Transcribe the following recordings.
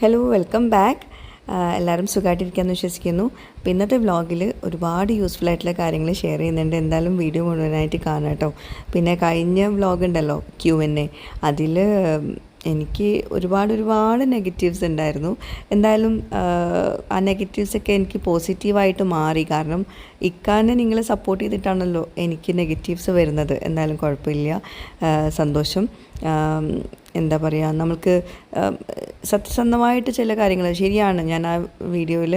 Hello welcome back. എല്ലാവരും സുഖമായിട്ടിരിക്കാമെന്ന് വിശ്വസിക്കുന്നു. അപ്പോൾ ഇന്നത്തെ വ്ളോഗിൽ ഒരുപാട് യൂസ്ഫുൾ ആയിട്ടുള്ള കാര്യങ്ങൾ ഷെയർ ചെയ്യുന്നുണ്ട്. എന്തായാലും വീഡിയോ മുഴുവനായിട്ട് കാണാം കേട്ടോ. പിന്നെ കഴിഞ്ഞ വ്ളോഗ് ഉണ്ടല്ലോ Q&A, അതിൽ എനിക്ക് ഒരുപാട് നെഗറ്റീവ്സ് ഉണ്ടായിരുന്നു. എന്തായാലും ആ നെഗറ്റീവ്സൊക്കെ എനിക്ക് പോസിറ്റീവായിട്ട് മാറി. കാരണം ഇക്കാനെ നിങ്ങൾ സപ്പോർട്ട് ചെയ്തിട്ടാണല്ലോ എനിക്ക് നെഗറ്റീവ്സ് വരുന്നത്. എന്തായാലും കുഴപ്പമില്ല, സന്തോഷം. എന്താ പറയുക, നമുക്ക് സത്യസന്ധമായിട്ട് ചില കാര്യങ്ങൾ ശരിയാണ്. ഞാൻ ആ വീഡിയോയിൽ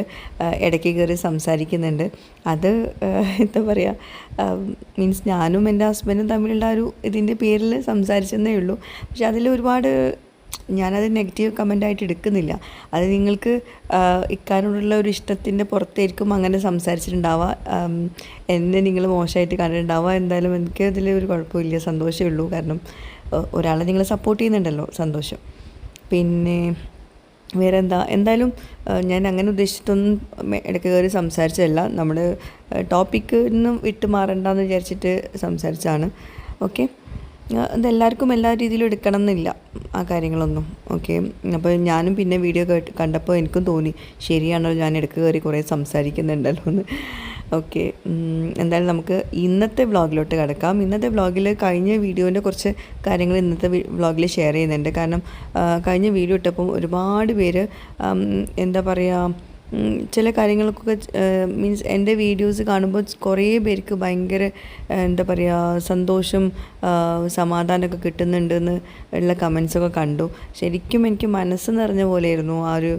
ഇടയ്ക്ക് കയറി സംസാരിക്കുന്നുണ്ട്. അത് എന്താ പറയുക, മീൻസ് ഞാനും എൻ്റെ ഹസ്ബൻഡും തമ്മിലുള്ള ഒരു ഇതിൻ്റെ പേരിൽ സംസാരിച്ചെന്നേ ഉള്ളൂ. പക്ഷെ അതിൽ ഒരുപാട് ഞാനത് നെഗറ്റീവ് കമൻ്റായിട്ട് എടുക്കുന്നില്ല. അത് നിങ്ങൾക്ക് ഇക്കാനോടുള്ള ഒരു ഇഷ്ടത്തിൻ്റെ പുറത്തായിരിക്കും അങ്ങനെ സംസാരിച്ചിട്ടുണ്ടാവുക. എന്നെ നിങ്ങൾ മോശമായിട്ട് കണ്ടിട്ടുണ്ടാവുക. എന്തായാലും എനിക്ക് അതിൽ ഒരു കുഴപ്പമില്ല, സന്തോഷമേ ഉള്ളൂ. കാരണം ഒരാളെ നിങ്ങൾ സപ്പോർട്ട് ചെയ്യുന്നുണ്ടല്ലോ, സന്തോഷം. പിന്നെ വേറെ എന്തായാലും ഞാൻ അങ്ങനെ ഉദ്ദേശിച്ചിട്ടൊന്നും ഇടയ്ക്ക് കയറി സംസാരിച്ചതല്ല. നമ്മൾ ടോപ്പിക്ക് ഒന്നും വിട്ട് മാറണ്ടെന്ന് വിചാരിച്ചിട്ട് സംസാരിച്ചാണ്. ഓക്കെ, അതെല്ലാവർക്കും എല്ലാ രീതിയിലും എടുക്കണം എന്നില്ല ആ കാര്യങ്ങളൊന്നും. ഓക്കെ, അപ്പോൾ ഞാനും പിന്നെ വീഡിയോ കണ്ടപ്പോൾ എനിക്കും തോന്നി ശരിയാണല്ലോ, ഞാൻ ഇടയ്ക്ക് കയറി കുറേ സംസാരിക്കുന്നുണ്ടല്ലോ എന്ന്. ഓക്കെ, എന്തായാലും നമുക്ക് ഇന്നത്തെ വ്ളോഗിലോട്ട് കിടക്കാം. ഇന്നത്തെ വ്ളോഗിൽ കഴിഞ്ഞ വീഡിയോൻ്റെ കുറച്ച് കാര്യങ്ങൾ ഇന്നത്തെ വ്ളോഗിൽ ഷെയർ ചെയ്യുന്നുണ്ട്. കാരണം കഴിഞ്ഞ വീഡിയോ ഇട്ടപ്പം ഒരുപാട് പേര് എന്താ പറയുക, ചില കാര്യങ്ങൾക്കൊക്കെ മീൻസ് എൻ്റെ വീഡിയോസ് കാണുമ്പോൾ കുറേ പേർക്ക് ഭയങ്കര എന്താ പറയുക സന്തോഷം, സമാധാനമൊക്കെ കിട്ടുന്നുണ്ടെന്ന് ഉള്ള കമൻസൊക്കെ കണ്ടു. ശരിക്കും എനിക്ക് മനസ്സ് നിറഞ്ഞ പോലെയായിരുന്നു ആ ഒരു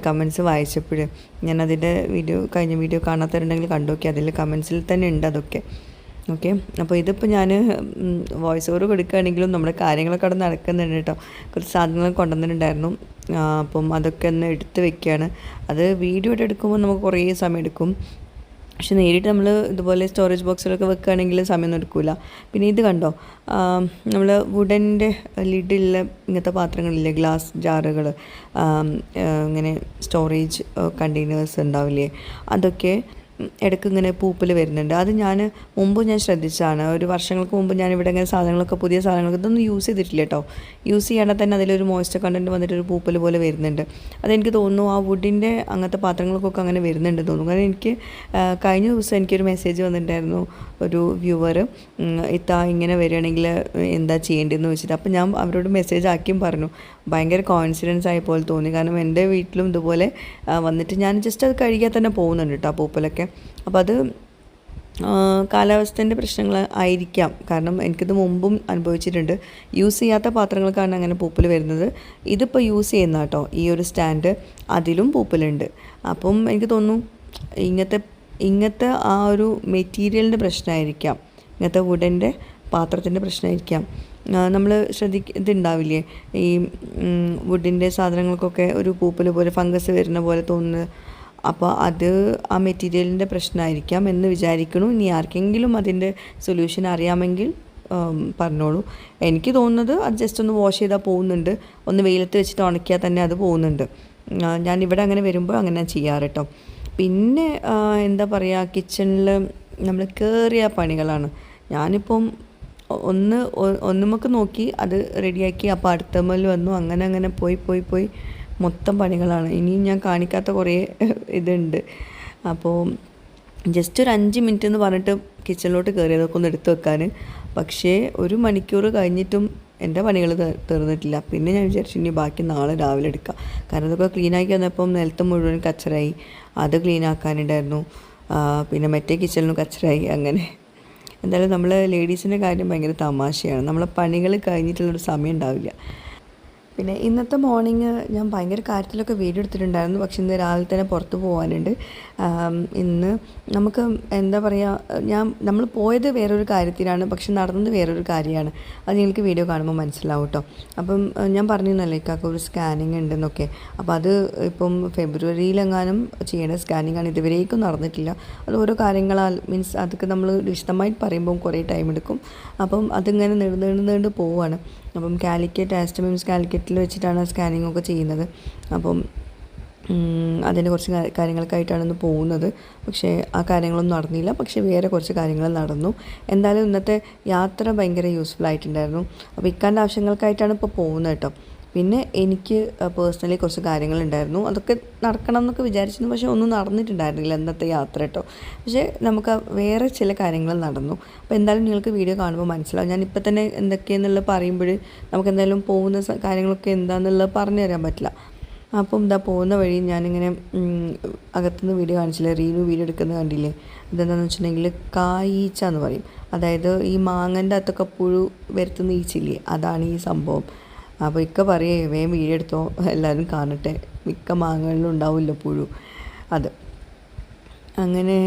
കമൻസ് വായിച്ചപ്പോൾ. ഞാനതിൻ്റെ കഴിഞ്ഞ വീഡിയോ കാണാത്തവരുണ്ടെങ്കിൽ കണ്ടു നോക്കി, അതിൽ കമൻസിൽ തന്നെ ഉണ്ട് അതൊക്കെ. ഓക്കെ, അപ്പോൾ ഇതിപ്പോൾ ഞാൻ വോയിസ് ഓവർ കൊടുക്കുകയാണെങ്കിലും നമ്മുടെ കാര്യങ്ങളൊക്കെ അവിടെ നടക്കുന്നുണ്ട് കേട്ടോ. കുറച്ച് സാധനങ്ങൾ കൊണ്ടുവന്നിട്ടുണ്ടായിരുന്നു. അപ്പം അതൊക്കെ ഒന്ന് എടുത്ത് വെക്കുകയാണ്. അത് വീഡിയോ എടുക്കുമ്പോൾ നമുക്ക് കുറേ സമയം എടുക്കും. പക്ഷെ നേരിട്ട് നമ്മൾ ഇതുപോലെ സ്റ്റോറേജ് ബോക്സിലൊക്കെ വെക്കുകയാണെങ്കിൽ സമയമൊന്നും എടുക്കില്ല. പിന്നെ ഇത് കണ്ടോ, നമ്മൾ വുഡൻ്റെ ലിഡുള്ള ഇങ്ങനത്തെ പാത്രങ്ങളില്ലേ, ഗ്ലാസ് ജാറുകൾ, ഇങ്ങനെ സ്റ്റോറേജ് കണ്ടെയ്നേഴ്സ് ഉണ്ടാവില്ലേ, അതൊക്കെ ഇടയ്ക്ക് ഇങ്ങനെ പൂപ്പൽ വരുന്നുണ്ട്. അത് ഞാൻ ശ്രദ്ധിച്ചതാണ്. ഒരു വർഷങ്ങൾക്ക് മുമ്പ് ഞാനിവിടെ ഇങ്ങനെ സാധനങ്ങളൊക്കെ, പുതിയ സാധനങ്ങളൊക്കെ ഇതൊന്നും യൂസ് ചെയ്തിട്ടില്ല കേട്ടോ. യൂസ് ചെയ്യാതെ തന്നെ അതിലൊരു മോയ്സ്ചർ കണ്ടൻറ്റ് വന്നിട്ടൊരു പൂപ്പൽ പോലെ വരുന്നുണ്ട്. അതെനിക്ക് തോന്നുന്നു ആ വുഡിൻ്റെ അങ്ങനത്തെ പാത്രങ്ങൾക്കൊക്കെ അങ്ങനെ വരുന്നുണ്ട് തോന്നുന്നു. കാരണം എനിക്ക് കഴിഞ്ഞ ദിവസം എനിക്കൊരു മെസ്സേജ് വന്നിട്ടുണ്ടായിരുന്നു, ഒരു വ്യൂവർ, ഇങ്ങനെ വരികയാണെങ്കിൽ എന്താ ചെയ്യേണ്ടതെന്ന് വെച്ചിട്ട്. അപ്പോൾ ഞാൻ അവരോട് മെസ്സേജ് ആക്കിയും പറഞ്ഞു. ഭയങ്കര കോയിൻസിഡൻസ് ആയ പോലെ തോന്നി. കാരണം എൻ്റെ വീട്ടിലും ഇതുപോലെ വന്നിട്ട് ഞാൻ ജസ്റ്റ് അത് കഴുകിയാൽ തന്നെ പോകുന്നുണ്ട് കേട്ടോ പൂപ്പലൊക്കെ. അപ്പോൾ അത് കാലാവസ്ഥേൻ്റെ പ്രശ്നങ്ങൾ ആയിരിക്കാം. കാരണം എനിക്കിത് മുമ്പും അനുഭവിച്ചിട്ടുണ്ട്. യൂസ് ചെയ്യാത്ത പാത്രങ്ങൾക്കാണ് അങ്ങനെ പൂപ്പൽ വരുന്നത്. ഇതിപ്പോൾ യൂസ് ചെയ്യുന്ന കേട്ടോ ഈ ഒരു സ്റ്റാൻഡ്, അതിലും പൂപ്പലുണ്ട്. അപ്പം എനിക്ക് തോന്നുന്നു ഇങ്ങനത്തെ ആ ഒരു മെറ്റീരിയലിൻ്റെ പ്രശ്നമായിരിക്കാം, ഇങ്ങനത്തെ വുഡൻ്റെ പാത്രത്തിൻ്റെ പ്രശ്നമായിരിക്കാം. നമ്മൾ ഇതുണ്ടാവില്ലേ, ഈ വുഡിൻ്റെ സാധനങ്ങൾക്കൊക്കെ ഒരു പൂപ്പൽ പോലെ ഫംഗസ് വരുന്ന പോലെ തോന്നുന്നത്. അപ്പോൾ അത് ആ മെറ്റീരിയലിൻ്റെ പ്രശ്നമായിരിക്കാം എന്ന് വിചാരിക്കുന്നു. ഇനി ആർക്കെങ്കിലും അതിൻ്റെ സൊല്യൂഷൻ അറിയാമെങ്കിൽ പറഞ്ഞോളൂ. എനിക്ക് തോന്നുന്നത് അത് ജസ്റ്റ് ഒന്ന് വാഷ് ചെയ്താൽ പോകുന്നുണ്ട്. ഒന്ന് വെയിലത്ത് വെച്ചിട്ട് ഉണക്കിയാൽ തന്നെ അത് പോകുന്നുണ്ട്. ഞാനിവിടെ അങ്ങനെ വരുമ്പോൾ അങ്ങനെ ചെയ്യാറ് കേട്ടോ. പിന്നെ എന്താ പറയുക, കിച്ചണിൽ നമ്മൾ കയറിയ പണികളാണ്. ഞാനിപ്പം ഒന്നുമൊക്കെ നോക്കി അത് റെഡിയാക്കി, അപ്പോൾ അടുത്തമ്മൽ വന്നു, അങ്ങനെ പോയി മൊത്തം പണികളാണ്. ഇനിയും ഞാൻ കാണിക്കാത്ത കുറേ ഇതുണ്ട്. അപ്പോൾ ജസ്റ്റ് ഒരു 5 മിനിറ്റ് എന്ന് പറഞ്ഞിട്ട് കിച്ചണിലോട്ട് കയറിയതൊക്കെ ഒന്ന് എടുത്ത് വെക്കാൻ. പക്ഷേ 1 മണിക്കൂർ കഴിഞ്ഞിട്ടും എൻ്റെ പണികൾ തീർന്നിട്ടില്ല. പിന്നെ ഞാൻ വിചാരിച്ചു ഇനി ബാക്കി നാളെ രാവിലെ എടുക്കാം. കാരണം ഇതൊക്കെ ക്ലീനാക്കി വന്നപ്പം നിലത്ത് മുഴുവൻ കച്ചറായി, അത് ക്ലീനാക്കാനുണ്ടായിരുന്നു. പിന്നെ മറ്റേ കിച്ചണിലും കച്ചറായി. അങ്ങനെ എന്തായാലും നമ്മൾ ലേഡീസിൻ്റെ കാര്യം ഭയങ്കര തമാശയാണ്. നമ്മളെ പണികൾ കഴിഞ്ഞിട്ടുള്ളൊരു സമയം ഉണ്ടാവില്ല. പിന്നെ ഇന്നത്തെ മോർണിംഗ് ഞാൻ ഭയങ്കര കാര്യത്തിലൊക്കെ വീഡിയോ എടുത്തിട്ടുണ്ടായിരുന്നു. പക്ഷെ ഇന്ന് രാവിലെ തന്നെ പുറത്ത് പോകാനുണ്ട്. ഇന്ന് നമുക്ക് എന്താ പറയുക, നമ്മൾ പോയത് വേറൊരു കാര്യത്തിലാണ്, പക്ഷെ നടന്നത് വേറൊരു കാര്യമാണ്. അത് നിങ്ങൾക്ക് വീഡിയോ കാണുമ്പോൾ മനസ്സിലാവും കേട്ടോ. അപ്പം ഞാൻ പറഞ്ഞിരുന്നല്ലോ ഇക്കാക്ക് ഒരു സ്കാനിങ് ഉണ്ടെന്നൊക്കെ. അപ്പോൾ അത് ഇപ്പം ഫെബ്രുവരിയിലെങ്ങാനും ചെയ്യേണ്ട സ്കാനിങ് ആണ്. ഇതുവരേക്കും നടന്നിട്ടില്ല. അത് ഓരോ കാര്യങ്ങളാൽ മീൻസ് അതൊക്കെ നമ്മൾ വിശദമായിട്ട് പറയുമ്പം കുറേ ടൈം എടുക്കും. അപ്പം അതിങ്ങനെ നീണ്ട് പോവുകയാണ്. അപ്പം കാലിക്കറ്റിൽ വെച്ചിട്ടാണ് സ്കാനിങ് ഒക്കെ ചെയ്യുന്നത്. അപ്പം അതിൻ്റെ കുറച്ച് കാര്യങ്ങൾക്കായിട്ടാണ് ഇന്ന് പോകുന്നത്. പക്ഷേ ആ കാര്യങ്ങളൊന്നും നടന്നില്ല. പക്ഷേ വേറെ കുറച്ച് കാര്യങ്ങൾ നടന്നു. എന്തായാലും ഇന്നത്തെ യാത്ര ഭയങ്കര യൂസ്ഫുൾ ആയിട്ടുണ്ടായിരുന്നു. അപ്പോൾ ഇക്കാൻ്റെ ആവശ്യങ്ങൾക്കായിട്ടാണ് ഇപ്പോൾ പോകുന്നത് കേട്ടോ. പിന്നെ എനിക്ക് പേഴ്സണലി കുറച്ച് കാര്യങ്ങളുണ്ടായിരുന്നു, അതൊക്കെ നടക്കണം എന്നൊക്കെ വിചാരിച്ചിരുന്നു, പക്ഷേ ഒന്നും നടന്നിട്ടുണ്ടായിരുന്നില്ല ഇന്നത്തെ യാത്ര കേട്ടോ. പക്ഷേ നമുക്ക് വേറെ ചില കാര്യങ്ങൾ നടന്നു. അപ്പോൾ എന്തായാലും നിങ്ങൾക്ക് വീഡിയോ കാണുമ്പോൾ മനസ്സിലാവും. ഞാനിപ്പോൾ തന്നെ എന്തൊക്കെയാണെന്നുള്ളത് പറയുമ്പോൾ നമുക്ക് എന്തായാലും പോകുന്ന കാര്യങ്ങളൊക്കെ എന്താണെന്നുള്ളത് പറഞ്ഞു തരാൻ പറ്റില്ല. അപ്പം ഇതാ പോകുന്ന വഴി ഞാനിങ്ങനെ അകത്തുനിന്ന് വീഡിയോ കാണിച്ചില്ലേ, റീനു വീഡിയോ എടുക്കുന്നത് കണ്ടില്ലേ. ഇതെന്താണെന്ന് വെച്ചിട്ടുണ്ടെങ്കിൽ കായീച്ച എന്ന് പറയും. അതായത് ഈ മാങ്ങൻ്റെ അകത്തൊക്കെ പുഴു വരുത്തുന്ന ഈച്ചില്ലേ, അതാണ് ഈ സംഭവം. അപ്പോൾ ഇക്ക പറയേ വേഗം വീഡിയോ എടുത്തോ, എല്ലാവരും കാണട്ടെ, മിക്ക മാങ്ങകളിലും ഉണ്ടാവുമല്ലോ പുഴു. അത് അങ്ങനെ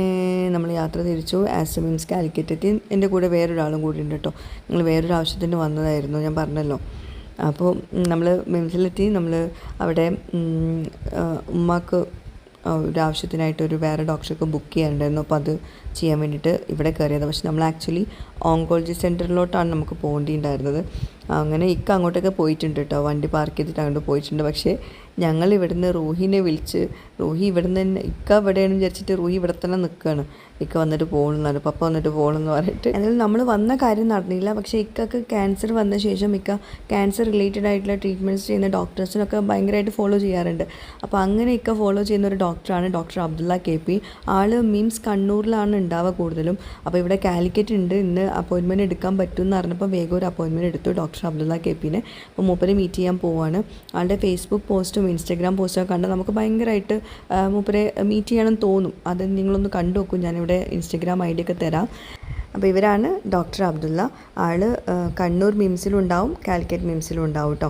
നമ്മൾ യാത്ര തിരിച്ചു. ആസ്റ്റമിൻസ് കാലിക്കറ്റ് എത്തി. എൻ്റെ കൂടെ വേറൊരാളും കൂടി ഉണ്ട് കേട്ടോ. ഞങ്ങൾ വേറൊരു ആവശ്യത്തിന് വന്നതായിരുന്നു, ഞാൻ പറഞ്ഞല്ലോ. അപ്പോൾ നമ്മൾ മിംസിലെത്തി. നമ്മൾ അവിടെ ഉമ്മാക്ക് ഒരാവശ്യത്തിനായിട്ട് വേറെ ഡോക്ടർക്ക് ബുക്ക് ചെയ്യാനുണ്ടായിരുന്നു. അപ്പോൾ അത് ചെയ്യാൻ വേണ്ടിയിട്ട് ഇവിടെ കയറിയത്. പക്ഷെ നമ്മൾ ആക്ച്വലി ഓങ്കോളജി സെൻറ്ററിലോട്ടാണ് നമുക്ക് പോകേണ്ടിയിട്ടുണ്ടായിരുന്നത്. അങ്ങനെ ഇക്ക അങ്ങോട്ടൊക്കെ പോയിട്ടുണ്ട് കേട്ടോ, വണ്ടി പാർക്ക് ചെയ്തിട്ട് അങ്ങോട്ട് പോയിട്ടുണ്ട്. പക്ഷേ ഞങ്ങൾ ഇവിടുന്ന് റൂഹിനെ വിളിച്ച്, റൂഹി ഇവിടുന്ന് തന്നെ, ഇക്ക ഇവിടെയാണ് വിചാരിച്ചിട്ട് റൂഹി ഇവിടെ തന്നെ നിൽക്കുകയാണ്. ഇക്ക വന്നിട്ട് പോകണമെന്നാണ്, പപ്പ വന്നിട്ട് പോകണമെന്ന് പറഞ്ഞിട്ട്. എന്നാലും നമ്മൾ വന്ന കാര്യം നടന്നില്ല. പക്ഷേ ഇക്കക്ക് ക്യാൻസർ വന്ന ശേഷം ഇക്ക ക്യാൻസർ റിലേറ്റഡ് ആയിട്ടുള്ള ട്രീറ്റ്മെൻറ്റ്സ് ചെയ്യുന്ന ഡോക്ടേഴ്സിനൊക്കെ ഭയങ്കരമായിട്ട് ഫോളോ ചെയ്യാറുണ്ട്. അപ്പോൾ അങ്ങനെ ഇക്ക ഫോളോ ചെയ്യുന്ന ഒരു ഡോക്ടറാണ് ഡോക്ടർ അബ്ദുള്ള KP. ആൾ മിംസ് കണ്ണൂരിലാണ് ഉണ്ടാവുക കൂടുതലും. അപ്പോൾ ഇവിടെ കാലിക്കറ്റ് ഉണ്ട്, ഇന്ന് അപ്പോയിൻമെൻറ്റ് എടുക്കാൻ പറ്റുമെന്ന് പറഞ്ഞപ്പോൾ വേഗം ഒരു അപ്പോയിൻമെൻറ്റ് എടുത്തു ഡോക്ടർ അബ്ദുള്ള KPനെ. അപ്പോൾ മൂപ്പരെ മീറ്റ് ചെയ്യാൻ പോവാണ്. ആളുടെ ഫേസ്ബുക്ക് പോസ്റ്റും ഇൻസ്റ്റാഗ്രാം പോസ്റ്റൊക്കെ കണ്ടാൽ നമുക്ക് ഭയങ്കരമായിട്ട് മൂപ്പരെ മീറ്റ് ചെയ്യണമെന്ന് തോന്നും. അത് നിങ്ങളൊന്ന് കണ്ടു നോക്കും, ഞാനിവിടെ ഇൻസ്റ്റാഗ്രാം ID ഒക്കെ തരാം. അപ്പോൾ ഇവരാണ് ഡോക്ടർ അബ്ദുള്ള. ആൾ കണ്ണൂർ മിംസിലും ഉണ്ടാവും, കാലിക്കറ്റ് മിംസിലും ഉണ്ടാവും കേട്ടോ.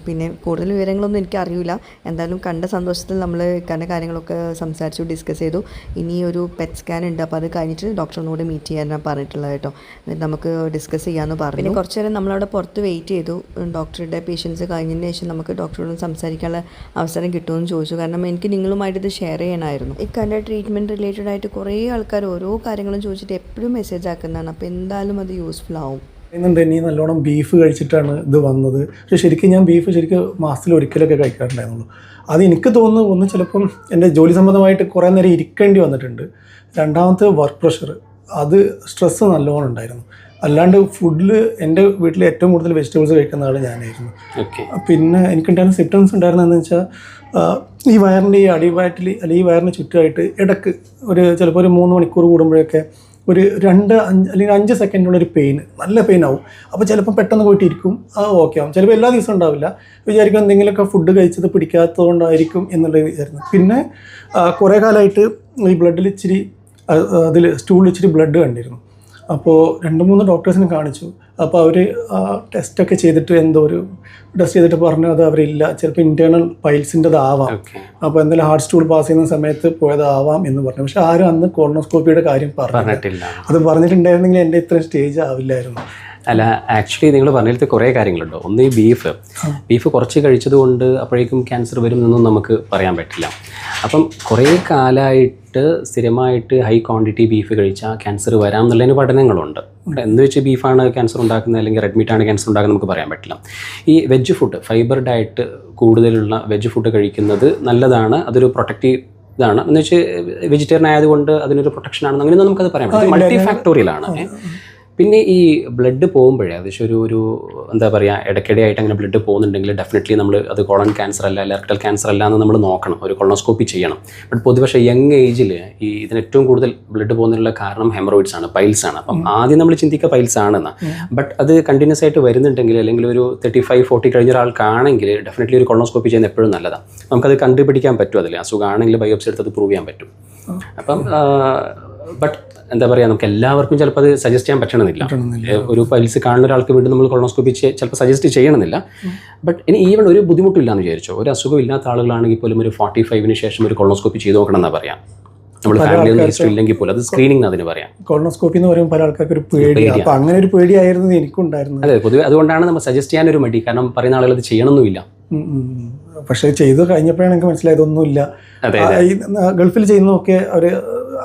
പിന്നെ കൂടുതൽ വിവരങ്ങളൊന്നും എനിക്കറിയില്ല. എന്തായാലും കണ്ട സന്തോഷത്തിൽ നമ്മൾ കണ്ട കാര്യങ്ങളൊക്കെ സംസാരിച്ചു, ഡിസ്കസ് ചെയ്തു. ഇനി ഒരു പെറ്റ് സ്കാൻ ഉണ്ട്, അപ്പോൾ അത് കഴിഞ്ഞിട്ട് ഡോക്ടറിനോട് മീറ്റ് ചെയ്യാനാണ് പറഞ്ഞിട്ടുള്ളത് കേട്ടോ. എന്നിട്ട് നമുക്ക് ഡിസ്കസ് ചെയ്യാമെന്ന് പറഞ്ഞു. പിന്നെ കുറച്ച് നേരം നമ്മളവിടെ പുറത്ത് വെയിറ്റ് ചെയ്തു. ഡോക്ടറുടെ പേഷ്യൻസ് കഴിഞ്ഞതിന് ശേഷം നമുക്ക് ഡോക്ടറോട് സംസാരിക്കാനുള്ള അവസരം കിട്ടുമെന്ന് ചോദിച്ചു. കാരണം എനിക്ക് നിങ്ങളുമായിട്ട് ഇത് ഷെയർ ചെയ്യണമായിരുന്നു. ഇക്കൻ്റെ ട്രീറ്റ്മെൻറ്റ് റിലേറ്റഡ് ആയിട്ട് കുറേ ആൾക്കാർ ഓരോ കാര്യങ്ങളും ചോദിച്ചിട്ട് എപ്പോഴും മെസ്സേജ് ആക്കുന്നതാണ്. അപ്പോൾ എന്തായാലും അത് യൂസ്ഫുൾ ആവും. പറയുന്നുണ്ട് ഇനി നല്ലോണം ബീഫ് കഴിച്ചിട്ടാണ് ഇത് വന്നത്. പക്ഷേ ശരിക്കും ഞാൻ ബീഫ് ശരിക്കും മാസത്തിൽ ഒരിക്കലൊക്കെ കഴിക്കാറുണ്ടായിരുന്നുള്ളൂ. അത് എനിക്ക് തോന്നുന്നു ഒന്ന് ചിലപ്പം എൻ്റെ ജോലി സംബന്ധമായിട്ട് കുറേ നേരം ഇരിക്കേണ്ടി വന്നിട്ടുണ്ട്. രണ്ടാമത്തെ വർക്ക് പ്രഷർ, അത് സ്ട്രെസ്സ് നല്ലോണം ഉണ്ടായിരുന്നു. അല്ലാണ്ട് ഫുഡിൽ എൻ്റെ വീട്ടിൽ ഏറ്റവും കൂടുതൽ വെജിറ്റബിൾസ് കഴിക്കുന്ന ആൾ ഞാനായിരുന്നു. പിന്നെ എനിക്കുണ്ടായിരുന്ന സിംറ്റംസ് ഉണ്ടായിരുന്നതെന്ന് വെച്ചാൽ ഈ വയറിൻ്റെ ഈ അടിവയറ്റിൽ അല്ലെങ്കിൽ ഈ വയറിന് ചുറ്റുമായിട്ട് ഇടയ്ക്ക് ചിലപ്പോൾ ഒരു 3 മണിക്കൂർ കൂടുമ്പോഴൊക്കെ ഒരു 2 അല്ലെങ്കിൽ 5 സെക്കൻഡുള്ളൊരു പെയിൻ, നല്ല പെയിൻ ആവും. അപ്പോൾ ചിലപ്പോൾ പെട്ടെന്ന് പോയിട്ട് ഇരിക്കും, അത് ഓക്കെ ആവും. ചിലപ്പോൾ എല്ലാ ദിവസവും ഉണ്ടാവില്ല, വിചാരിക്കും എന്തെങ്കിലുമൊക്കെ ഫുഡ് കഴിച്ചത് പിടിക്കാത്തതുകൊണ്ടായിരിക്കും എന്നുള്ളത് വിചാരിക്കുന്നു. പിന്നെ കുറേ കാലമായിട്ട് ഈ ബ്ലഡിൽ ഇച്ചിരി സ്റ്റൂളിൽ ഇച്ചിരി ബ്ലഡ് കണ്ടിരുന്നു. അപ്പോൾ 2-3 ഡോക്ടേഴ്സിനെ കാണിച്ചു. അപ്പോൾ അവർ ടെസ്റ്റൊക്കെ ചെയ്തിട്ട് ടെസ്റ്റ് ചെയ്തിട്ട് പറഞ്ഞു അത് അവരില്ല, ചിലപ്പോൾ ഇൻറ്റേർണൽ പൈൽസിൻ്റെതാവാം. അപ്പോൾ എന്തായാലും ഹാർട്ട് സ്റ്റൂൾ പാസ് ചെയ്യുന്ന സമയത്ത് പോയതാവാം എന്ന് പറഞ്ഞു. പക്ഷെ ആരും അന്ന് കോളനോസ്കോപ്പിയുടെ കാര്യം പറഞ്ഞിട്ടില്ല. അത് പറഞ്ഞിട്ടുണ്ടായിരുന്നെങ്കിൽ എൻ്റെ ഇത്രയും സ്റ്റേജ് ആവില്ലായിരുന്നു. അല്ല, ആക്ച്വലി നിങ്ങൾ പറഞ്ഞിടത്ത് കുറേ കാര്യങ്ങളുണ്ടോ. ഒന്ന് ഈ ബീഫ് കുറച്ച് കഴിച്ചതുകൊണ്ട് അപ്പോഴേക്കും ക്യാൻസർ വരും എന്നൊന്നും നമുക്ക് പറയാൻ പറ്റില്ല. അപ്പം കുറേ കാലമായിട്ട് സ്ഥിരമായിട്ട് ഹൈ ക്വാണ്ടിറ്റി ബീഫ് കഴിച്ചാൽ ക്യാൻസർ വരാം എന്നുള്ളതിന് പഠനങ്ങളുണ്ട്. എന്ന് വെച്ച് ബീഫാണ് ക്യാൻസർ ഉണ്ടാക്കുന്നത് അല്ലെങ്കിൽ റെഡ് മീറ്റാണ് ക്യാൻസർ ഉണ്ടാക്കുന്നത് നമുക്ക് പറയാൻ പറ്റില്ല. ഈ വെജ് ഫുഡ്, ഫൈബർ ഡയറ്റ് കൂടുതലുള്ള വെജ് ഫുഡ് കഴിക്കുന്നത് നല്ലതാണ്. അതൊരു പ്രൊട്ടക്റ്റീവ് ഇതാണ്. എന്ന് വെച്ച് വെജിറ്റേറിയൻ ആയതുകൊണ്ട് അതിനൊരു പ്രൊട്ടക്ഷൻ ആണെന്ന് അങ്ങനെയൊന്നും നമുക്കത് പറയാൻ പറ്റില്ല. മൾട്ടി ഫാക്ടോറിയലാണ്. പിന്നെ ഈ ബ്ലഡ് പോകുമ്പോഴേ ഏകദേശം ഒരു എന്താ പറയുക, ഇടയ്ക്കിടെയായിട്ട് അങ്ങനെ ബ്ലഡ് പോകുന്നുണ്ടെങ്കിൽ ഡെഫിനറ്റ്ലി നമ്മൾ അത് കോളൻ ക്യാൻസർ അല്ല, റെക്ടൽ ക്യാൻസർ അല്ല എന്ന് നമ്മൾ നോക്കണം, ഒരു കൊളോണോസ്കോപ്പി ചെയ്യണം. ബട്ട് പൊതുവെ യങ് ഏജിൽ ഇതിന് ഏറ്റവും കൂടുതൽ ബ്ലഡ് പോകുന്നതിനുള്ള കാരണം ഹെമറോയിഡ്സ് ആണ്, പൈൽസ് ആണ്. അപ്പം ആദ്യം നമ്മൾ ചിന്തിക്കുക പൈൽസ് ആണെന്ന്. ബട്ട് അത് കണ്ടിന്യൂസ് ആയിട്ട് വരുന്നുണ്ടെങ്കിൽ അല്ലെങ്കിൽ ഒരു 35-40 കഴിഞ്ഞ ഒരാൾക്കാണെങ്കിൽ ഡെഫിനറ്റ്ലി ഒരു കൊളോണോസ്കോപ്പി ചെയ്യുന്നത് എപ്പോഴും നല്ലതാണ്. നമുക്കത് കണ്ടുപിടിക്കാൻ പറ്റും. അതിൽ അസുഖമാണെങ്കിൽ ബയോപ്സി എടുത്ത് അത് പ്രൂവ് ചെയ്യാൻ പറ്റും. അപ്പം ബട്ട് എന്താ പറയുക, നമുക്ക് എല്ലാവർക്കും ചിലപ്പോൾ അത് സജസ്റ്റ് ചെയ്യാൻ പറ്റണമെന്നില്ല. ഒരു പൈൽസ് കാണുന്ന ഒരാൾക്ക് വീണ്ടും നമ്മൾ കൊളോണോസ്കോപ്പി ചിലപ്പോൾ സജസ്റ്റ് ചെയ്യണമെന്നില്ല. ബട്ട് ഇനി ഈവൺ ഒരു ബുദ്ധിമുട്ടില്ലാന്ന് വിചാരിച്ചോ, ഒരു അസുഖം ഇല്ലാത്ത ആളുകളാണെങ്കിൽ പോലും ഒരു 45 ശേഷം ഒരു കൊളോണോസ്കോപ്പി ചെയ്ത് നോക്കണം എന്നാ പറയാം. നമ്മൾ ഫാമിലി ഹിസ്റ്ററി ഇല്ലെങ്കിൽ പോലും അത് സ്ക്രീനിങ് അതിന് പറയാം. കൊളോണോസ്കോപ്പി എന്ന് പറയുമ്പോൾ പല ആൾക്കാർക്ക് ഒരു പേടിയാണ്. അപ്പോൾ അങ്ങനെ ഒരു പേടിയായിരുന്നു എനിക്കുണ്ടായിരുന്നത്. അതെ, പൊതുവെ അതുകൊണ്ടാണ് നമ്മൾ സജസ്റ്റ് ചെയ്യാനൊരു മടി. കാരണം പറയുന്ന ആളുകൾ അത് ചെയ്യണമെന്നില്ല. പക്ഷേ ചെയ്ത് കഴിഞ്ഞപ്പോഴാണ് എനിക്ക് മനസ്സിലായതൊന്നുമില്ല. ഗൾഫിൽ ചെയ്യുന്നതൊക്കെ അവർ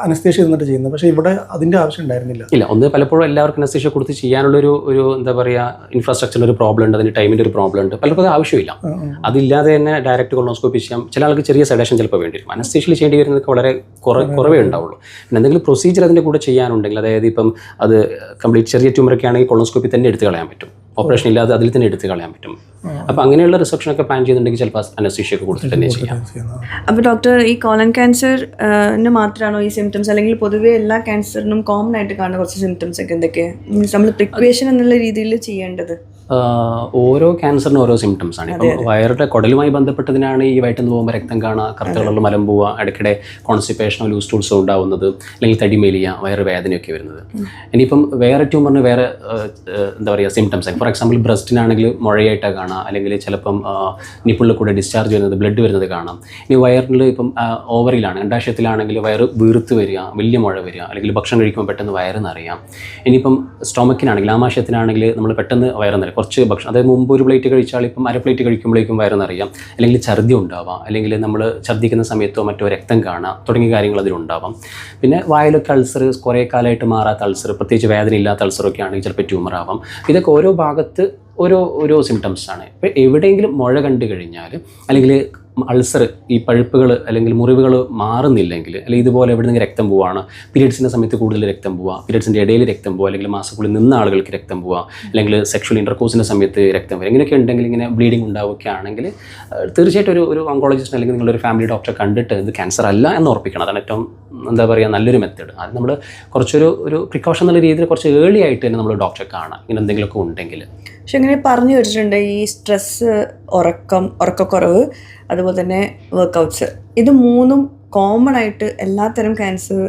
അനസ്തേഷ്യ എന്നിട്ട് ചെയ്യുന്നത്, പക്ഷേ ഇവിടെ അതിൻ്റെ ആവശ്യം ഉണ്ടായിരുന്നില്ല. ഇല്ല, ഒന്ന് പലപ്പോഴും എല്ലാവർക്കും അനസ്തേഷ്യ കൊടുത്ത് ചെയ്യാനുള്ളൊരു എന്താ പറയുക, ഇൻഫ്രാസ്ട്രക്ചറിൻ്റെ ഒരു പ്രോബ്ലം ഉണ്ട്, അതിന് ടൈമിൻ്റെ ഒരു പ്രോബ്ലം ഉണ്ട്. പലപ്പോൾ അത് ആവശ്യമില്ല. അതില്ലാതെ തന്നെ ഡയറക്റ്റ് കൊളോണോസ്കോപ്പി ചെയ്യാം. ചില ആൾക്ക് ചെറിയ സെഡേഷൻ ചിലപ്പോൾ വേണ്ടി വരും. അനസ്തേഷ്യയിൽ ചെയ്യേണ്ടി വരുന്നതൊക്കെ വളരെ കുറവേ ഉണ്ടാവുള്ളൂ. പിന്നെ എന്തെങ്കിലും പ്രൊസീജിയർ അതിൻ്റെ കൂടെ ചെയ്യാനുണ്ടെങ്കിൽ, അതായത് ഇപ്പം അത് കംപ്ലീറ്റ് ചെറിയ ട്യൂമറൊക്കെ ആണെങ്കിൽ കൊളോണോസ്കോപ്പി തന്നെ എടുത്ത് കളയാൻ പറ്റും. ഓപ്പറേഷൻ ഇല്ലാതെ അതിൽ തന്നെ എടുത്ത് കളയാൻ പറ്റും. അപ്പോൾ അങ്ങനെയുള്ള റിസപ്ഷനൊക്കെ പ്ലാൻ ചെയ്യുന്നുണ്ടെങ്കിൽ ചിലപ്പോൾ അനസ്തീഷ്യ ഒക്കെ കൊടുത്തിട്ട് തന്നെ ചെയ്യാം. അപ്പോൾ ഡോക്ടർ, ഈ കോളൻ ക്യാൻസറിന് മാത്രമാണോ ഈ സിംറ്റംസ്, അല്ലെങ്കിൽ പൊതുവേ എല്ലാ ക്യാൻസറിനും കോമൺ ആയിട്ട് കാണുന്ന കുറച്ച് സിംറ്റംസ് ഒക്കെ എന്തൊക്കെയാണ് മീൻസ് നമ്മൾ പ്രിക്വേഷൻ എന്നുള്ള രീതിയിൽ ചെയ്യേണ്ടത്? ഓരോ ക്യാൻസറിനും ഓരോ സിംറ്റംസ് ആണ്. ഇപ്പം വയറിൻ്റെ കുടലുമായി ബന്ധപ്പെട്ടതിനാണ് ഈ വയറ്റിൽ പോകുമ്പോൾ രക്തം കാണുക, കറുത്ത കളറിൽ മലം പോവുക, ഇടയ്ക്കിടെ കോൺസ്റ്റിപ്പേഷനോ ലൂസ് ടൂൾസോ ഉണ്ടാവുന്നത്, അല്ലെങ്കിൽ തടിമേലിയ, വയറ് വേദനയൊക്കെ വരുന്നത്. ഇനിയിപ്പം വേറെ ട്യൂമറിന് വേറെ എന്താ പറയുക സിംറ്റംസ് ആയി. ഫോർ എക്സാമ്പിൾ ബ്രസ്റ്റിനാണെങ്കിൽ മുഴയായിട്ടാണ് കാണാം, അല്ലെങ്കിൽ ചിലപ്പം നിപ്പിളിൽ കൂടെ ഡിസ്ചാർജ് ചെയ്യുന്നത്, ബ്ലഡ് വരുന്നത് കാണാം. ഇനി വയറിൽ ഇപ്പം ഓവറിയിലാണ്, അണ്ടാശയത്തിലാണെങ്കിൽ വയറ് വീർത്ത് വരിക, വലിയ മുഴ വരിക, അല്ലെങ്കിൽ ഭക്ഷണം കഴിക്കുമ്പോൾ പെട്ടെന്ന് വയറ് നിറയാം. ഇനിയിപ്പം സ്റ്റൊമക്കിനാണെങ്കിൽ, ആമാശയത്തിനാണെങ്കിൽ നമ്മൾ പെട്ടെന്ന് വയറ് നിറയും. കുറച്ച് ഭക്ഷണം, അതായത് മുമ്പ് ഒരു പ്ലേറ്റ് കഴിച്ചാൽ ഇപ്പം അര പ്ലേറ്റ് കഴിക്കുമ്പോഴേക്കും വയറ് നിറയാം, അല്ലെങ്കിൽ ഛർദി ഉണ്ടാവാം, അല്ലെങ്കിൽ നമ്മൾ ഛർദ്ദിക്കുന്ന സമയത്തോ മറ്റോ രക്തം കാണാം, തുടങ്ങിയ കാര്യങ്ങൾ അതിലുണ്ടാവാം. പിന്നെ വായിലൊക്കെ അൾസർ, കുറേ കാലമായിട്ട് മാറാത്ത അൾസർ, പ്രത്യേകിച്ച് വേദന ഇല്ലാത്ത അൾസറൊക്കെ ആണെങ്കിൽ ചിലപ്പോൾ ട്യൂമർ ആവാം. ഇതൊക്കെ ഓരോ ഭാഗത്ത് ഓരോ സിംറ്റംസ് ആണ്. ഇപ്പോൾ എവിടെയെങ്കിലും മുഴ കണ്ടു കഴിഞ്ഞാൽ, അല്ലെങ്കിൽ അൾസർ, ഈ പഴുപ്പുകൾ അല്ലെങ്കിൽ മുറിവുകൾ മാറുന്നില്ലെങ്കിൽ, അല്ലെങ്കിൽ ഇതുപോലെ എവിടെയെങ്കിലും രക്തം പോവുകയാണ്, പീരിയഡ്സിൻ്റെ സമയത്ത് കൂടുതൽ രക്തം പോവുക, പീരിയഡ്സിൻ്റെ ഇടയിൽ രക്തം പോവുക, അല്ലെങ്കിൽ മാസക്കുള്ളിൽ നിന്ന ആളുകൾക്ക് രക്തം പോവുക, അല്ലെങ്കിൽ സെക്ഷൽ ഇൻ്റർകോഴ്സിൻ്റെ സമയത്ത് രക്തം വരിക, ഇങ്ങനെയൊക്കെ ഉണ്ടെങ്കിൽ, ഇങ്ങനെ ബ്ലീഡിങ് ഉണ്ടാവുകയാണെങ്കിൽ തീർച്ചയായിട്ടും ഒരു ഓങ്കോളജിസ്റ്റ് അല്ലെങ്കിൽ നിങ്ങളൊരു ഫാമിലി ഡോക്ടറെ കണ്ടിട്ട് ഇത് ക്യാൻസർ അല്ല എന്ന് ഉറപ്പിക്കണം. അതാണ് ഏറ്റവും എന്താ പറയുക നല്ലൊരു മെത്തേഡ്. അത് നമ്മൾ കുറച്ചൊരു പ്രിക്കോഷൻ എന്നുള്ള രീതിയിൽ കുറച്ച് ഏർലി ആയിട്ട് തന്നെ നമ്മൾ ഡോക്ടറെ കാണാം ഇങ്ങനെ എന്തെങ്കിലുമൊക്കെ ഉണ്ടെങ്കിൽ. പക്ഷെ ഇങ്ങനെ പറഞ്ഞു വെച്ചിട്ടുണ്ട് ഈ സ്ട്രെസ്സ്, ഉറക്കക്കുറവ്, അതുപോലെ തന്നെ വർക്കൗട്ട്സ്, ഇത് മൂന്നും കോമൺ ആയിട്ട് എല്ലാത്തരം ക്യാൻസർ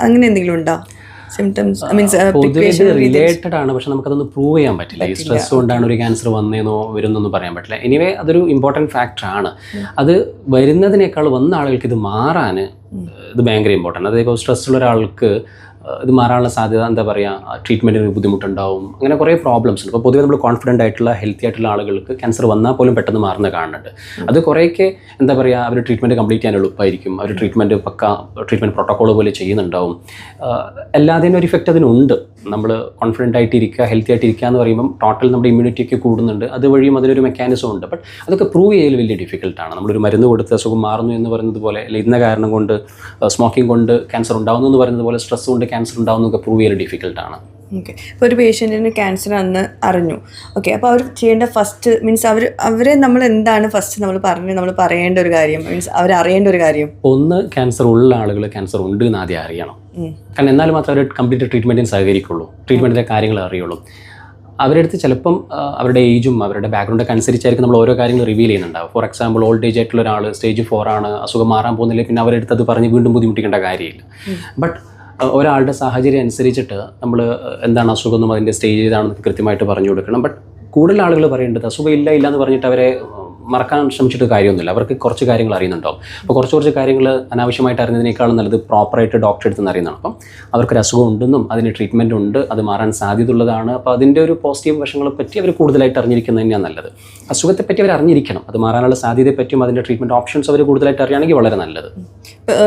അങ്ങനെ എന്തെങ്കിലും ഉണ്ടോ സിംറ്റംസ്? പൊതുവെ റിലേറ്റഡ് ആണ്, പക്ഷെ നമുക്കതൊന്ന് പ്രൂവ് ചെയ്യാൻ പറ്റില്ല. ഈ സ്ട്രെസ് കൊണ്ടാണ് ഒരു ക്യാൻസർ വന്നതെന്നോ വരുന്നൊന്നും പറയാൻ പറ്റില്ല. എനിവേ അതൊരു ഇമ്പോർട്ടൻറ്റ് ഫാക്ടറാണ്. അത് വരുന്നതിനേക്കാൾ വന്ന ആളുകൾക്ക് ഇത് മാറാൻ ഇത് ഭയങ്കര ഇമ്പോർട്ടൻ്റ്. അതായത് ഇപ്പോൾ സ്ട്രെസ്സുള്ള ഒരാൾക്ക് ഇത് മാറാനുള്ള സാധ്യത എന്താ പറയുക, ട്രീറ്റ്മെൻറ്റിന് ബുദ്ധിമുട്ടുണ്ടാവും, അങ്ങനെ കുറേ പ്രോബ്ലംസ് ഉണ്ട്. ഇപ്പോൾ പൊതുവെ നമ്മൾ കോൺഫിഡൻ്റ് ആയിട്ടുള്ള ഹെൽത്തി ആയിട്ടുള്ള ആളുകൾക്ക് ക്യാൻസർ വന്നാൽ പോലും പെട്ടെന്ന് മാറുന്ന കാണുന്നുണ്ട്. അത് കുറേയൊക്കെ എന്താ പറയുക, അവർ ട്രീറ്റ്മെൻറ്റ് കംപ്ലീറ്റ് ചെയ്യാൻ എളുപ്പമായിരിക്കും, അവർ ട്രീറ്റ്മെൻറ്റ് ട്രീറ്റ്മെൻറ്റ് പ്രോട്ടോക്കോൾ പോലെ ചെയ്യുന്നുണ്ടാവും. എല്ലാത്തിനും ഒരു ഇഫക്റ്റ് അതിനുണ്ട്. നമ്മൾ കോൺഫിഡൻ്റ് ആയിട്ട് ഇരിക്കുക, ഹെൽത്തി ആയിട്ട് ഇരിക്കുക എന്ന് പറയുമ്പം ടോട്ടൽ നമ്മുടെ ഇമ്മ്യൂണിറ്റിയൊക്കെ കൂടുന്നുണ്ട്, അതുവഴിയും അതിനൊരു മെക്കാനിസം ഉണ്ട്. ബട്ട് അതൊക്കെ പ്രൂവ് ചെയ്യൽ വലിയ ഡിഫിക്കൽട്ടാണ്. നമ്മളൊരു മരുന്ന് കൊടുത്ത് അസുഖം മാറുന്നു എന്ന് പറയുന്നത് പോലെ, അല്ല ഇന്ന കാരണം കൊണ്ട് സ്മോക്കിംഗ് കൊണ്ട് ക്യാൻസർ ഉണ്ടാകുന്നു എന്ന് പറയുന്നത് പോലെ സ്ട്രെസ് കൊണ്ട് ക്യാൻസർ ഉണ്ടാകുന്നതൊക്കെ പ്രൂവ് ചെയ്യൽ ഡിഫിക്കൽട്ടാണ്. ഓക്കെ. ഇപ്പോൾ ഒരു പേഷ്യൻറ്റിന് ക്യാൻസർ അന്ന് അറിഞ്ഞു, ഓക്കെ, അപ്പോൾ അവർ ചെയ്യേണ്ട ഫസ്റ്റ് മീൻസ് അവരെ നമ്മൾ എന്താണ് ഫസ്റ്റ് നമ്മൾ പറയേണ്ട ഒരു കാര്യം, മീൻസ് അവരറിയേണ്ട ഒരു കാര്യം? ഒന്ന്, ക്യാൻസർ ഉള്ള ആളുകൾ ക്യാൻസർ ഉണ്ട് എന്ന് ആദ്യം അറിയണം. കാരണം എന്നാൽ മാത്രമേ അവർ കംപ്ലീറ്റ് ട്രീറ്റ്മെൻറ്റിന് സഹകരിക്കുള്ളൂ, ട്രീറ്റ്മെൻറ്റിൻ്റെ കാര്യങ്ങൾ അറിയുള്ളൂ. അവരുടെ അടുത്ത് ചിലപ്പം അവരുടെ ഏജും അവരുടെ ബാക്ക്ഗ്രൗണ്ടൊക്കെ അനുസരിച്ചായിരിക്കും നമ്മൾ ഓരോ കാര്യങ്ങൾ റിവീൽ ചെയ്യുന്നുണ്ടാവും. ഫോർ എക്സാമ്പിൾ ഓൾഡ് ഏജ് ആയിട്ടുള്ള ഒരാൾ സ്റ്റേജ് 4 ആണ്, അസുഖം മാറാൻ പോകുന്നില്ല, പിന്നെ അവരുടെ അടുത്ത് അത് പറഞ്ഞ് വീണ്ടും ബുദ്ധിമുട്ടിക്കേണ്ട കാര്യമില്ല. ബട്ട് ഒരാളുടെ സാഹചര്യം അനുസരിച്ചിട്ട് നമ്മൾ എന്താണ് അസുഖം എന്നും അതിൻ്റെ സ്റ്റേജ് ഏതാണെന്നൊക്കെ കൃത്യമായിട്ട് പറഞ്ഞു കൊടുക്കണം. ബട്ട് കൂടുതൽ ആളുകൾ പറയേണ്ടത് അസുഖം ഇല്ല എന്ന് പറഞ്ഞിട്ട് അവരെ മറക്കാൻ ശ്രമിച്ചിട്ട് കാര്യമൊന്നുമില്ല. അവർക്ക് കുറച്ച് കാര്യങ്ങൾ അറിയുന്നുണ്ടാവും. അപ്പോൾ കുറച്ച് കാര്യങ്ങൾ അനാവശ്യമായിട്ട് അറിഞ്ഞതിനേക്കാളും നല്ലത് പ്രോപ്പറായിട്ട് ഡോക്ടറെ അടുത്ത് നിന്ന് അറിയുന്നതാണ്. അപ്പം അവർക്കൊരു അസുഖം ഉണ്ടെന്നും അതിന് ട്രീറ്റ്മെൻറ്റ് ഉണ്ട്, അത് മാറാൻ സാധ്യതയുള്ളതാണ്. അപ്പോൾ അതിൻ്റെ ഒരു പോസിറ്റീവ് വശങ്ങളെ പറ്റി അവർ കൂടുതലായിട്ട് അറിഞ്ഞിരിക്കുന്നത് തന്നെയാണ് നല്ലത്. അസുഖത്തെപ്പറ്റി അവർ അറിഞ്ഞിരിക്കണം, അത് മാറാനുള്ള സാധ്യതയെപ്പറ്റിയും അതിൻ്റെ ട്രീറ്റ്മെൻറ്റ് ഓപ്ഷൻസ് അവർ കൂടുതലായിട്ട് അറിയുകയാണെങ്കിൽ വളരെ നല്ലത്.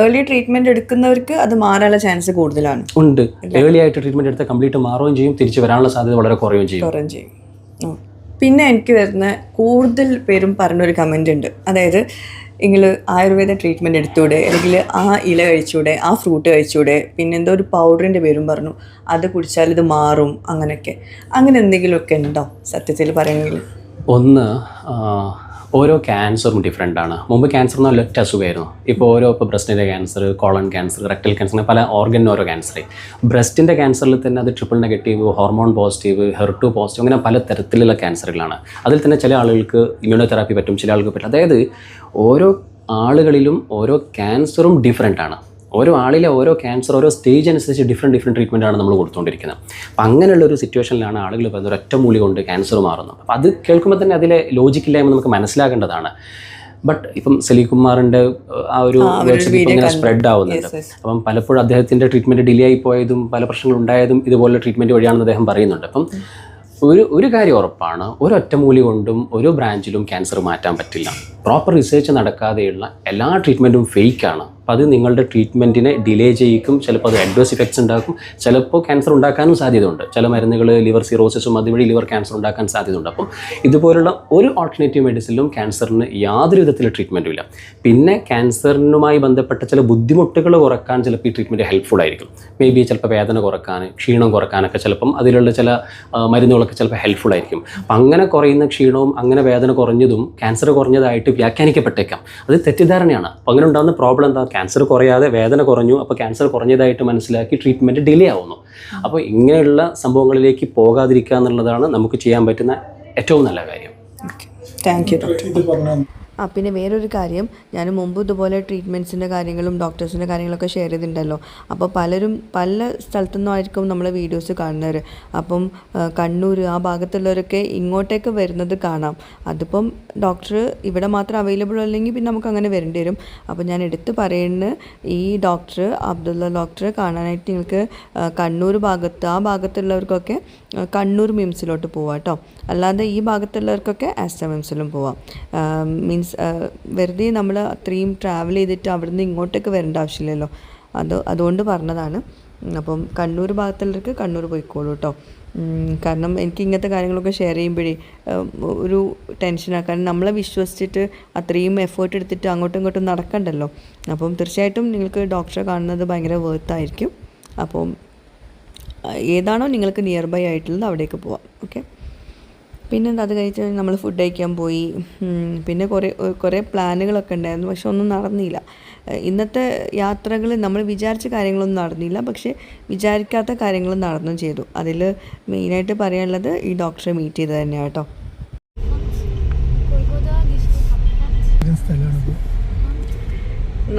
ഏർലി ട്രീറ്റ്മെൻറ്റ് എടുക്കുന്നവർക്ക് അത് മാറാനുള്ള ചാൻസ് കൂടുതലാണ്. ഉണ്ട്. ഏർലി ആയിട്ട് ട്രീറ്റ്മെൻറ്റ് എടുത്താൽ കംപ്ലീറ്റ് മാറുകയും ചെയ്യും, തിരിച്ച് വരാനുള്ള സാധ്യത വളരെ കുറയുകയും ചെയ്യും. പിന്നെ എനിക്ക് വരുന്ന കൂടുതൽ പേരും പറഞ്ഞൊരു കമൻ്റ് ഉണ്ട്, അതായത് നിങ്ങൾ ആയുർവേദ ട്രീറ്റ്മെൻറ്റ് എടുത്തൂടെ, അല്ലെങ്കിൽ ആ ഇല കഴിച്ചൂടെ, ആ ഫ്രൂട്ട് കഴിച്ചൂടെ, പിന്നെ എന്തോ ഒരു പൗഡറിൻ്റെ പേരും പറഞ്ഞു, അത് കുടിച്ചാൽ ഇത് മാറും, അങ്ങനെ എന്തെങ്കിലുമൊക്കെ ഉണ്ടോ സത്യത്തിൽ പറയണമെങ്കിൽ? ഒന്ന്, ഓരോ ക്യാൻസറും ഡിഫറെൻ്റാണ്. മുമ്പ് ക്യാൻസർ എന്ന് പറഞ്ഞാൽ ഒറ്റ അസുഖമായിരുന്നു. ഇപ്പോൾ ബ്രസ്റ്റിൻ്റെ cancer, colon cancer, rectal cancer, പല ഓർഗനിന് ഓരോ ക്യാൻസർ. ബ്രസ്റ്റിൻ്റെ ക്യാൻസറിൽ തന്നെ അത് triple negative, hormone positive, HER2 positive, അങ്ങനെ പല തരത്തിലുള്ള ക്യാൻസറുകളാണ്. അതിൽ തന്നെ ചില ആളുകൾക്ക് ഇമ്മ്യൂണോതെറാപ്പി പറ്റും, ചില ആളുകൾക്ക് പറ്റും. അതായത് ഓരോ ആളുകളിലും ഓരോ ക്യാൻസറും ഡിഫറെൻ്റാണ്. ഓരോ ആളിലെ ഓരോ ക്യാൻസർ ഓരോ സ്റ്റേജ് അനുസരിച്ച് ഡിഫറെൻറ്റ് ട്രീറ്റ്മെൻറ്റാണ് നമ്മൾ കൊടുത്തുകൊണ്ടിരിക്കുന്നത്. അപ്പോൾ അങ്ങനെയുള്ളൊരു സിറ്റുവേഷനിലാണ് ആളുകൾ പറയുന്നത് ഒരൊറ്റ മൂലി കൊണ്ട് ക്യാൻസർ മാറുന്നു. അപ്പോൾ അത് കേൾക്കുമ്പോൾ തന്നെ അതിലെ ലോജിക്കില്ലായ്മ നമുക്ക് മനസ്സിലാക്കേണ്ടതാണ്. ബട്ട് ഇപ്പം സലീംകുമാറിൻ്റെ ആ ഒരു ഇങ്ങനെ സ്പ്രെഡ് ആവുന്നുണ്ട്. അപ്പം പലപ്പോഴും അദ്ദേഹത്തിൻ്റെ ട്രീറ്റ്മെൻറ്റ് ഡിലേ ആയി പോയതും പല പ്രശ്നങ്ങളുണ്ടായതും ഇതുപോലെ ട്രീറ്റ്മെൻറ്റ് വഴിയാണെന്ന് അദ്ദേഹം പറയുന്നുണ്ട്. അപ്പം ഒരു കാര്യം ഉറപ്പാണ്, ഒരു ഒറ്റമൂലി കൊണ്ടും ഒരു ബ്രാഞ്ചിലും ക്യാൻസർ മാറ്റാൻ പറ്റില്ല. പ്രോപ്പർ റിസർച്ച് നടക്കാതെയുള്ള എല്ലാ ട്രീറ്റ്മെൻറ്റും ഫേക്കാണ്. അപ്പോൾ അത് നിങ്ങളുടെ ട്രീറ്റ്മെൻറ്റിനെ ഡിലേ ചെയ്യിക്കും, ചിലപ്പോൾ അത് അഡ്വേഴ്സ് ഇഫക്ട്സ് ഉണ്ടാക്കും, ചിലപ്പോൾ ക്യാൻസർ ഉണ്ടാക്കാനും സാധ്യതയുണ്ട്. ചില മരുന്നുകൾ ലിവർ സിറോസിസും അതുവഴി ലിവർ ക്യാൻസർ ഉണ്ടാക്കാൻ സാധ്യതയുണ്ട്. അപ്പം ഇതുപോലുള്ള ഒരു ഓൾട്ടർനേറ്റീവ് മെഡിസിനിലും ക്യാൻസറിന് യാതൊരു വിധത്തിലുള്ള ട്രീറ്റ്മെൻറ്റും ഇല്ല. പിന്നെ ക്യാൻസറിനുമായി ബന്ധപ്പെട്ട ചില ബുദ്ധിമുട്ടുകൾ കുറക്കാൻ ചിലപ്പോൾ ഈ ട്രീറ്റ്മെൻറ്റ് ഹെൽപ്ഫുൾ ആയിരിക്കും. മേ ബി ചിലപ്പോൾ വേദന കുറക്കാൻ, ക്ഷീണം കുറക്കാനൊക്കെ ചിലപ്പം അതിലുള്ള ചില മരുന്നുകളൊക്കെ ചിലപ്പോൾ ഹെൽപ്ഫുൾ ആയിരിക്കും. അപ്പം അങ്ങനെ കുറയുന്ന ക്ഷീണവും അങ്ങനെ വേദന കുറഞ്ഞതും ക്യാൻസർ കുറഞ്ഞതായിട്ട് വ്യാഖ്യാനിക്കപ്പെട്ടേക്കാം. അത് തെറ്റിദ്ധാരണയാണ്. അപ്പോൾ അങ്ങനെ ഉണ്ടാകുന്ന പ്രോബ്ലം എന്താ? ക്യാൻസർ കുറയാതെ വേദന കുറഞ്ഞു, അപ്പോൾ ക്യാൻസർ കുറഞ്ഞതായിട്ട് മനസ്സിലാക്കി ട്രീറ്റ്മെൻറ്റ് ഡിലേ ആവുന്നു. അപ്പോൾ ഇങ്ങനെയുള്ള സംഭവങ്ങളിലേക്ക് പോകാതിരിക്കുക എന്നുള്ളതാണ് നമുക്ക് ചെയ്യാൻ പറ്റുന്ന ഏറ്റവും നല്ല കാര്യം. Thank you doctor. ഇത് പറഞ്ഞാൽ പിന്നെ വേറൊരു കാര്യം, ഞാൻ മുമ്പ് ഇതുപോലെ ട്രീറ്റ്മെൻറ്റ്സിൻ്റെ കാര്യങ്ങളും ഡോക്ടേഴ്സിൻ്റെ കാര്യങ്ങളൊക്കെ ഷെയർ ചെയ്തിട്ടുണ്ടല്ലോ. അപ്പോൾ പലരും പല സ്ഥലത്തു നിന്നായിരിക്കും നമ്മളെ വീഡിയോസ് കാണുന്നവർ. അപ്പം കണ്ണൂർ ആ ഭാഗത്തുള്ളവരൊക്കെ ഇങ്ങോട്ടേക്ക് വരുന്നത് കാണാം. അതിപ്പം ഡോക്ടർ ഇവിടെ മാത്രം അവൈലബിൾ അല്ലെങ്കിൽ പിന്നെ നമുക്ക് അങ്ങനെ വരേണ്ടി വരും. അപ്പോൾ ഞാൻ എടുത്ത് പറയുന്നത്, ഈ ഡോക്ടർ അബ്ദുള്ള ഡോക്ടറെ കാണാനായിട്ട് നിങ്ങൾക്ക് കണ്ണൂർ ഭാഗത്ത് ആ ഭാഗത്തുള്ളവർക്കൊക്കെ കണ്ണൂർ മിംസിലോട്ട് പോവാം കേട്ടോ. അല്ലാതെ ഈ ഭാഗത്തുള്ളവർക്കൊക്കെ ആസ്റ്റർ മിംസിലും പോവാം. മീൻസ് വെറുതെ നമ്മൾ അത്രയും ട്രാവൽ ചെയ്തിട്ട് അവിടുന്ന് ഇങ്ങോട്ടേക്ക് വരേണ്ട ആവശ്യമില്ലല്ലോ. അതുകൊണ്ട് പറഞ്ഞതാണ്. അപ്പം കണ്ണൂർ ഭാഗത്തുള്ളവർക്ക് കണ്ണൂർ പോയിക്കോളൂ കേട്ടോ. കാരണം എനിക്ക് ഇങ്ങനത്തെ കാര്യങ്ങളൊക്കെ ഷെയർ ചെയ്യുമ്പോഴേ ഒരു ടെൻഷനാണ്. കാരണം നമ്മളെ വിശ്വസിച്ചിട്ട് അത്രയും എഫേർട്ട് എടുത്തിട്ട് അങ്ങോട്ടും ഇങ്ങോട്ടും നടക്കണ്ടല്ലോ. അപ്പം തീർച്ചയായിട്ടും നിങ്ങൾക്ക് ഡോക്ടറെ കാണുന്നത് ഭയങ്കര വേർത്തായിരിക്കും. അപ്പം ഏതാണോ നിങ്ങൾക്ക് നിയർ ബൈ ആയിട്ടുള്ളത് അവിടേക്ക് പോവാം. ഓക്കെ. പിന്നെ അത് കഴിച്ച് നമ്മൾ ഫുഡ് കഴിക്കാൻ പോയി. പിന്നെ കുറേ പ്ലാനുകളൊക്കെ ഉണ്ടായിരുന്നു, പക്ഷെ ഒന്നും നടന്നില്ല. ഇന്നത്തെ യാത്രകൾ നമ്മൾ വിചാരിച്ച കാര്യങ്ങളൊന്നും നടന്നില്ല, പക്ഷേ വിചാരിക്കാത്ത കാര്യങ്ങൾ നടന്നും ചെയ്തു. അതിൽ മെയിനായിട്ട് പറയാനുള്ളത് ഈ ഡോക്ടറെ മീറ്റ് ചെയ്ത് തന്നെയാണ് കേട്ടോ.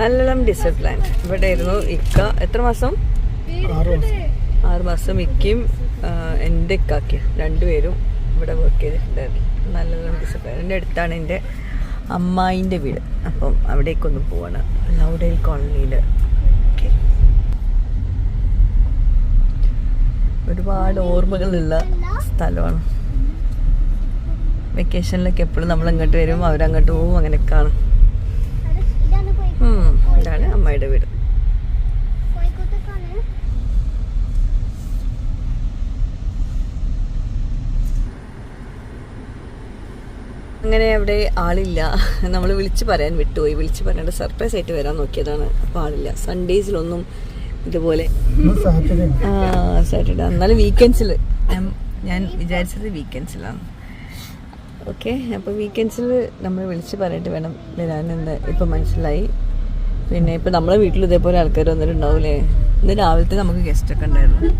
നല്ലളം ഡിസിപ്ലിൻ ഇവിടെ ആയിരുന്നു. ഇക്ക എത്ര മാസം? 6 മാസം ഇക്കയും എൻ്റെ ഇക്കാക്കിയും രണ്ടുപേരും ഇവിടെ വർക്ക് ചെയ്തിട്ടുണ്ടായിരുന്നു. നല്ലതാണ് ഡിസിപ്ലിൻ. എൻ്റെ അടുത്താണ് എൻ്റെ അമ്മായിൻ്റെ വീട്. അപ്പം അവിടേക്കൊന്ന് പോവാണ്, ലൗഡേൽ കോളനിയിൽ. ഓക്കെ. ഒരുപാട് ഓർമ്മകളുള്ള സ്ഥലമാണ്. വെക്കേഷനിലൊക്കെ എപ്പോഴും നമ്മളങ്ങോട്ട് വരും, അവരങ്ങോട്ട് പോവും, അങ്ങനെയൊക്കെയാണ്. ഇതാണ് അമ്മായിയുടെ വീട്. അങ്ങനെ അവിടെ ആളില്ല. നമ്മൾ വിളിച്ച് പറയാൻ വിട്ടുപോയി. വിളിച്ച് പറയാണ്ട് സർപ്രൈസ് ആയിട്ട് വരാൻ നോക്കിയതാണ്. അപ്പോൾ ആളില്ല. സൺഡേസിലൊന്നും ഇതുപോലെ സാറ്റർഡേ. എന്നാലും വീക്കെൻഡ്സിൽ ഞാൻ വിചാരിച്ചത് വീക്കെൻഡ്സിലാണ്. ഓക്കെ. അപ്പോൾ വീക്കെൻഡ്സിൽ നമ്മൾ വിളിച്ച് പറഞ്ഞിട്ട് വേണം വരാനെന്ന് ഇപ്പം മനസ്സിലായി. പിന്നെ ഇപ്പം നമ്മളെ വീട്ടിൽ ഇതേപോലെ ആൾക്കാർ വന്നിട്ടുണ്ടാവില്ലേ. ഇന്ന് രാവിലത്തെ നമുക്ക് ഗസ്റ്റൊക്കെ ഉണ്ടായിരുന്നു.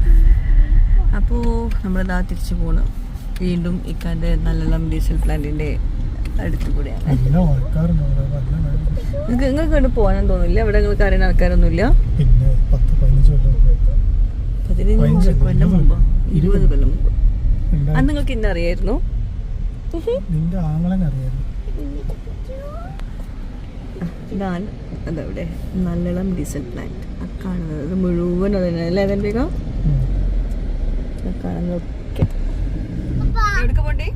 അപ്പോൾ നമ്മളിതാ തിരിച്ചു പോകണം. വീണ്ടും ഇക്കാൻ്റെ നല്ലളം ഡീസൽ പ്ലാന്റിൻ്റെ അടുത്ത് കൂടെയാണ്. നിങ്ങൾക്ക് കൊണ്ട് പോകാനും തോന്നില്ല? അവിടെ നിങ്ങൾക്ക് അറിയുന്ന ആൾക്കാരൊന്നുമില്ല? 15 കൊല്ലം മുമ്പോ 20 കൊല്ലം മുമ്പ്. അന്ന് നിങ്ങൾക്ക് ഇന്ന് അറിയായിരുന്നു? ഇതാണ് അതവിടെ നല്ലളം ഡീസൽ പ്ലാന്റ്. ആ കാണുന്നത് മുഴുവൻ അതന്നെ അല്ലേ? അതെ വേഗം കാണുന്നതൊക്കെ എവിടേക്ക് പോണ്ടേ?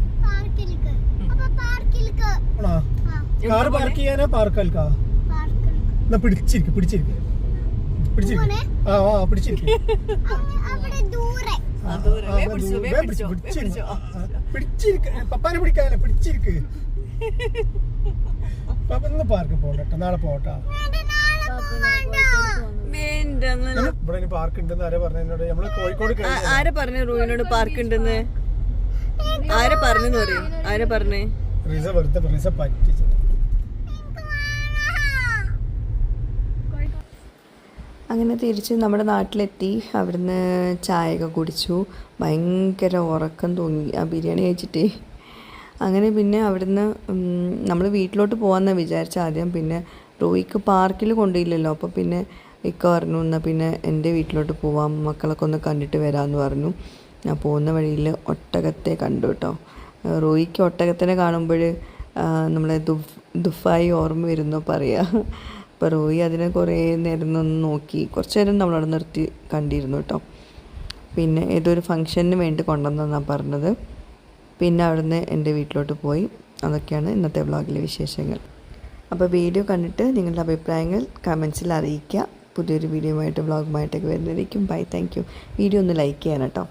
കാർ പാർക്ക് ചെയ്യാനാ? പാർക്കാൽക്കാ? പിടിച്ചിരിക്കും. പപ്പാനെ പിടിക്കാനല്ലേ? പിടിച്ചിരിക്ക്. പപ്പ പാർക്ക് പോകട്ടെ, നാളെ പോകട്ടാ. ഇവിടെ പാർക്ക് ഉണ്ടെന്ന് ആരാ പറഞ്ഞ? നമ്മള് കോഴിക്കോട് ആരാ പറഞ്ഞു റൂമിനോട് പാർക്ക് ഉണ്ടെന്ന്? ആരാ പറഞ്ഞെന്ന് പറയും? ആരാ പറഞ്ഞേ? അങ്ങനെ തിരിച്ച് നമ്മുടെ നാട്ടിലെത്തി. അവിടുന്ന് ചായയൊക്കെ കുടിച്ചു. ഭയങ്കര ഉറക്കം തോന്നി ആ ബിരിയാണി കഴിച്ചിട്ടേ. അങ്ങനെ പിന്നെ അവിടുന്ന് നമ്മൾ വീട്ടിലോട്ട് പോകാമെന്നാണ് വിചാരിച്ച ആദ്യം. പിന്നെ റോയിക്ക് പാർക്കിൽ കൊണ്ടുപോയില്ലല്ലോ. അപ്പോൾ പിന്നെ ഇക്ക പറഞ്ഞു എന്നാൽ പിന്നെ എൻ്റെ വീട്ടിലോട്ട് പോവാം, മക്കളൊക്കെ ഒന്ന് കണ്ടിട്ട് വരാമെന്ന് പറഞ്ഞു. ഞാൻ പോകുന്ന വഴിയിൽ ഒട്ടകത്തെ കണ്ടു കേട്ടോ. റോയിക്ക് ഒട്ടകത്തിനെ കാണുമ്പോൾ നമ്മളെ ദുഫായി ഓർമ്മ വരുന്നോ പറയുക. അപ്പോൾ റോയി അതിനെ കുറേ നേരം ഒന്ന് നോക്കി. കുറച്ച് നേരം നമ്മളവിടെ നിർത്തി കണ്ടിരുന്നു കേട്ടോ. പിന്നെ ഏതൊരു ഫംഗ്ഷന് വേണ്ടി കൊണ്ടുവന്നെന്നാണ് പറഞ്ഞത്. പിന്നെ അവിടുന്ന് എൻ്റെ വീട്ടിലോട്ട് പോയി. അതൊക്കെയാണ് ഇന്നത്തെ വ്ളോഗിലെ വിശേഷങ്ങൾ. അപ്പോൾ വീഡിയോ കണ്ടിട്ട് നിങ്ങളുടെ അഭിപ്രായങ്ങൾ കമൻസിൽ അറിയിക്കുക. പുതിയൊരു വീഡിയോയുമായിട്ട് വ്ളോഗുമായിട്ടൊക്കെ വരുന്നതായിരിക്കും. Bye, thank you. വീഡിയോ ഒന്ന് ലൈക്ക് ചെയ്യാൻ കേട്ടോ.